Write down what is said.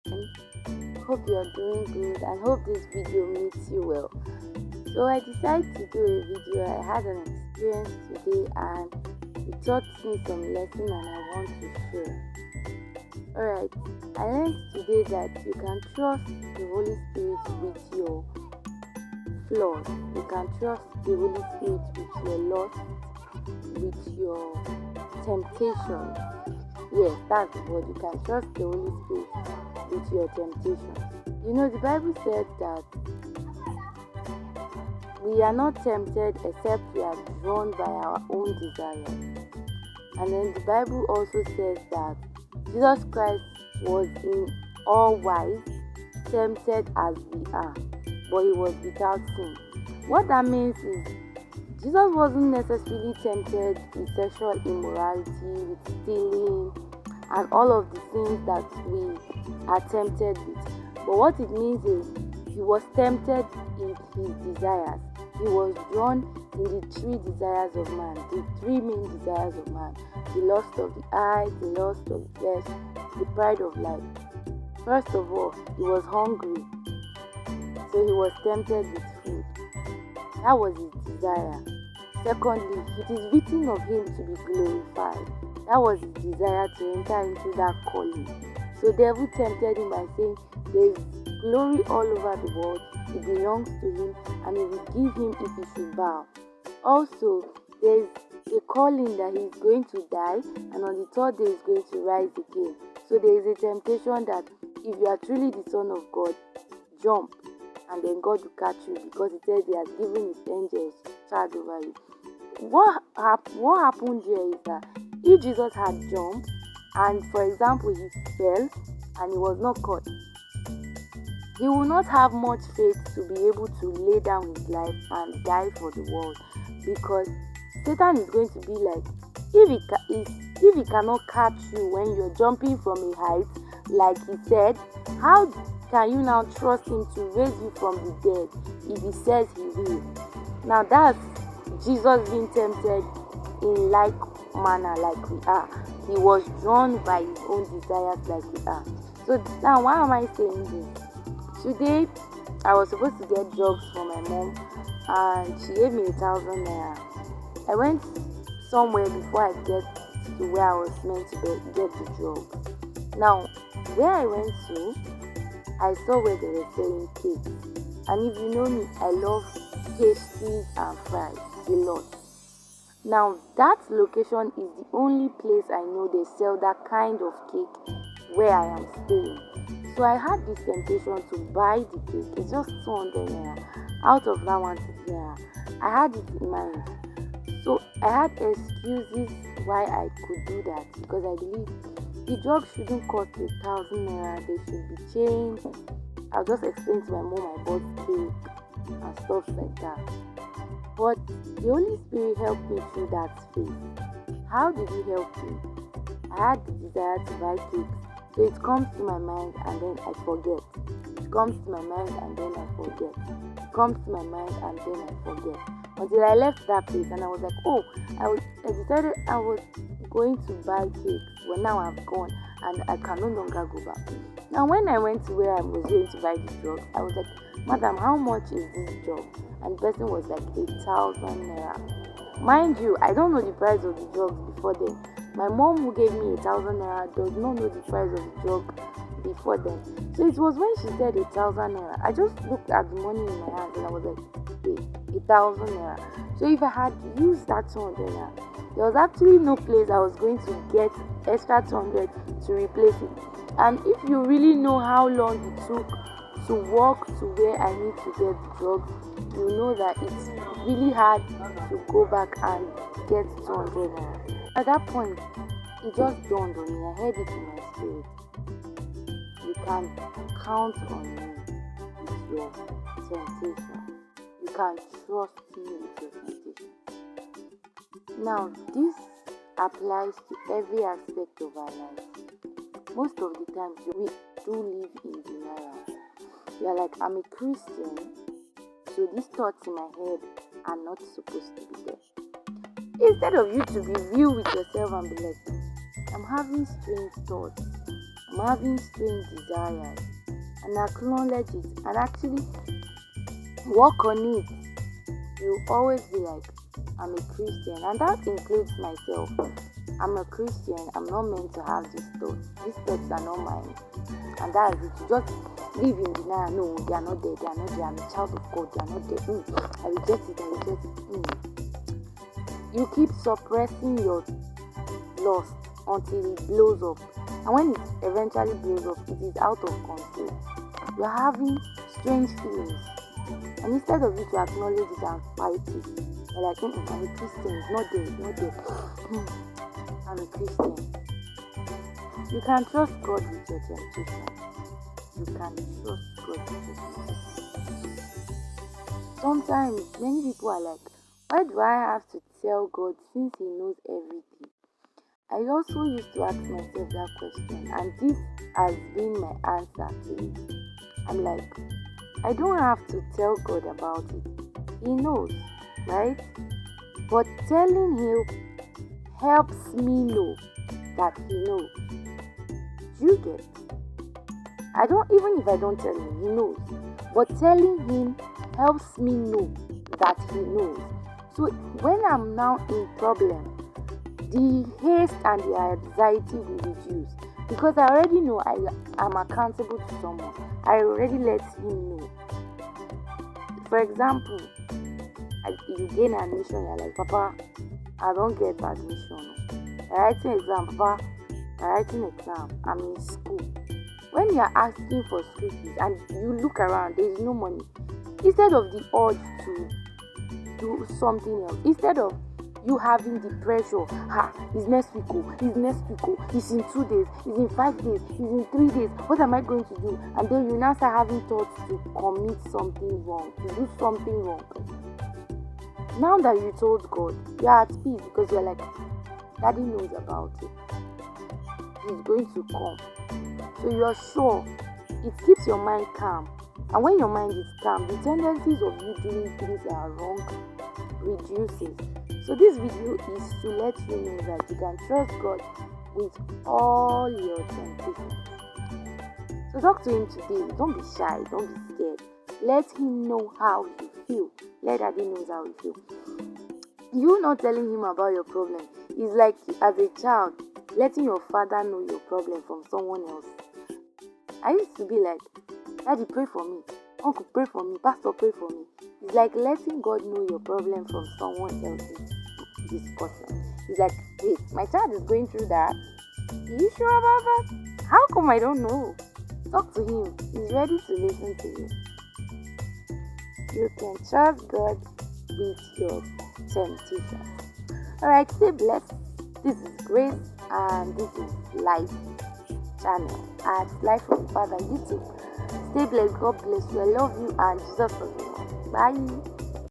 Hope you're doing good and hope this video meets you well. So I decided to do a video. I had an experience today and it taught me some lesson and I want to share. Alright, I learned today that you can trust the Holy Spirit with your flaws. You can trust the Holy Spirit with your loss, with your temptations. Yes, that's the word. You can trust the Holy Spirit with your temptations. You know, the Bible said that we are not tempted except we are drawn by our own desires. And then the Bible also says that Jesus Christ was in all wise tempted as we are, but he was without sin. What that means is Jesus wasn't necessarily tempted with sexual immorality, with stealing, and all of the things that we are tempted with. But what it means is he was tempted in his desires. He was drawn in the three desires of man, the three main desires of man: the lust of the eye, the lust of the flesh, the pride of life. First of all, he was hungry, so he was tempted with food. That was his desire. Secondly, it is written of him to be glorified. That was his desire to enter into that calling. So devil tempted him by saying there is glory all over the world, it belongs to him, and he will give him if he should bow. Also, there is a calling that he is going to die, and on the third day he is going to rise again. So there is a temptation that if you are truly the Son of God, jump, and then God will catch you, because he says he has given his angels charge over you. What happened here is that if Jesus had jumped and, for example, he fell and he was not caught, he will not have much faith to be able to lay down his life and die for the world, because Satan is going to be like, if he cannot catch you when you're jumping from a height, like he said, how can you now trust him to raise you from the dead if he says he will? Now that's Jesus being tempted in like manner like we are. He was drawn by his own desires like we are. So now why am I saying this? Today I was supposed to get drugs for my mom and she gave me 1,000 naira. I went somewhere before I get to where I was meant to get the drugs. Now where I went to, I saw where they were selling cakes. And if you know me, I love pastries and fries a lot. Now that location is the only place I know they sell that kind of cake where I am staying. So I had this temptation to buy the cake. It's just 200 naira out of that 150 naira. I had it in mind. So I had excuses why I could do that, because I believe the drugs shouldn't cost 1,000 naira. They should be changed. I'll just explain to my mom I bought cake and stuff like that. But the Holy Spirit helped me through that phase. How did he help me? I had the desire to buy cakes. So it comes to my mind and then I forget. It comes to my mind and then I forget. It comes to my mind and then I forget. Until I left that place and I was like, oh, I decided I was going to buy cakes. Well, now I've gone and I can no longer go back. Now when I went to where I was going to buy the drugs, I was like, madam, how much is this drug? And the person was like 1,000 naira. Mind you, I don't know the price of the drugs before then. My mom, who gave me 1,000 naira, does not know the price of the drug before then. So it was when she said 1,000 naira, I just looked at the money in my hands and I was like, hey, 1,000 naira. So if I had used that 200 naira, there was actually no place I was going to get extra 200 to replace it. And if you really know how long it took to walk to where I need to get the drugs, you know that it's really hard to go back and get 200 naira. At that point, it just dawned on me. I heard it in my spirit. You can count on me with your temptation. You can trust me with your temptation. Now, this applies to every aspect of our life. Most of the times, we do live in denial. We are like, I'm a Christian, so these thoughts in my head are not supposed to be there. Instead of you to be real with yourself and be like, I'm having strange thoughts. I'm having strange desires, and acknowledge it and actually work on it, you'll always be like, I'm a Christian, and that includes myself. I'm a Christian. I'm not meant to have these thoughts. These thoughts are not mine. And that is it. You just live in denial. No, they are not there. They are not there. I'm a child of God. They are not there. I reject it. I reject it. You keep suppressing your lust until it blows up. And when it eventually blows up, it is out of control. You are having strange feelings. And instead of you to acknowledge it and fight it, you're like, I'm a Christian. It's not there. It's not there. I'm a Christian. You can trust God with your temptation. You can trust God with your temptation. Sometimes many people are like, why do I have to tell God since He knows everything? I also used to ask myself that question, and this has been my answer to it. I'm like, I don't have to tell God about it. He knows, right? But telling Him helps me know that He knows. Do you get? Even if I don't tell Him, He knows. But telling Him helps me know that He knows. So when I'm now in problem, the haste and the anxiety will reduce, because I already know I am accountable to someone. I already let Him know. For example, you gain admission, you're like, Papa, I don't get admission. I'm writing exam, Papa, I'm writing exam, I'm in school. When you are asking for school fees and you look around, there is no money. Instead of the urge to do something else, instead of you having the pressure, it's next week, it's in 2 days, it's in 5 days, it's in 3 days, what am I going to do? And then you now start having thoughts to commit something wrong, to do something wrong. Now that you told God, you're at peace, because you're like, Daddy knows about it. He's going to come. So you're sure. It keeps your mind calm. And when your mind is calm, the tendencies of you doing things that are wrong reduces. So this video is to let you know that you can trust God with all your temptations. So talk to Him today. Don't be shy. Don't be scared. Let Him know how you feel. Let Daddy knows how you feel. You not telling Him about your problem is like, as a child, letting your father know your problem from someone else. I used to be like, Daddy, pray for me. Uncle, pray for me. Pastor, pray for me. It's like letting God know your problem from someone else's discussion. It's like, wait, my child is going through that. Are you sure about that? How come I don't know? Talk to Him. He's ready to listen to you. You can trust God with your temptation. Alright, stay blessed. This is Grace and this is Life channel at Life from Father YouTube. Stay blessed. God bless you. I love you and Jesus loves you. Bye.